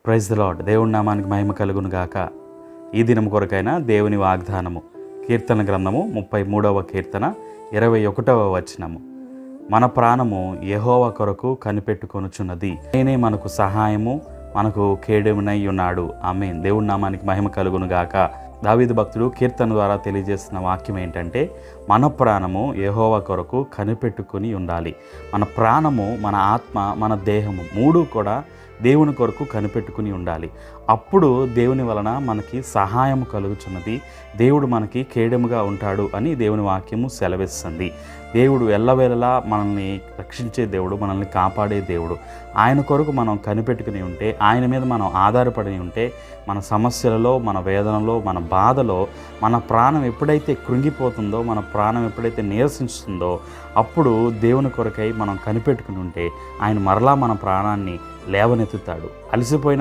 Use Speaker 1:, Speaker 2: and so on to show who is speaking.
Speaker 1: Praise the lord. దేవుని నామానికి మహిమ కలుగును గాక. ఈ దినం కొరకైనా దేవుని వాగ్దానము కీర్తన గ్రంథము 33వ కీర్తన 21వ వచనము. మన ప్రాణము యెహోవా కొరకు కనిపెట్టుకొనుచున్నది, నేనే మనకు సహాయము, మనకు కేడెమునై ఉన్నాడు. ఆమేన్. దేవుని నామానికి మహిమ కలుగును గాక. దావీదు భక్తుడు కీర్తన ద్వారా తెలియజేస్తున్న వాక్యం ఏంటంటే, మన ప్రాణము యెహోవా కొరకు కనిపెట్టుకొని ఉండాలి. మన ప్రాణము, మన ఆత్మ, మన దేహము మూడు కూడా దేవుని కొరకు కనిపెట్టుకుని ఉండాలి. అప్పుడు దేవుని వలన మనకి సహాయం కలుగుచున్నది, దేవుడు మనకి కేడెముగా ఉంటాడు అని దేవుని వాక్యము సెలవిస్తుంది. దేవుడు ఎల్లవేళలా మనల్ని రక్షించే దేవుడు, మనల్ని కాపాడే దేవుడు. ఆయన కొరకు మనం కనిపెట్టుకుని ఉంటే, ఆయన మీద మనం ఆధారపడి ఉంటే, మన సమస్యలలో, మన వేదనలో, మన బాధలో మన ప్రాణం ఎప్పుడైతే కృంగిపోతుందో, మన ప్రాణం ఎప్పుడైతే నీరసించుతుందో, అప్పుడు దేవుని కొరకై మనం కనిపెట్టుకుని ఉంటే ఆయన మరలా మన ప్రాణాన్ని లేవనెత్తుతాడు. అలసిపోయిన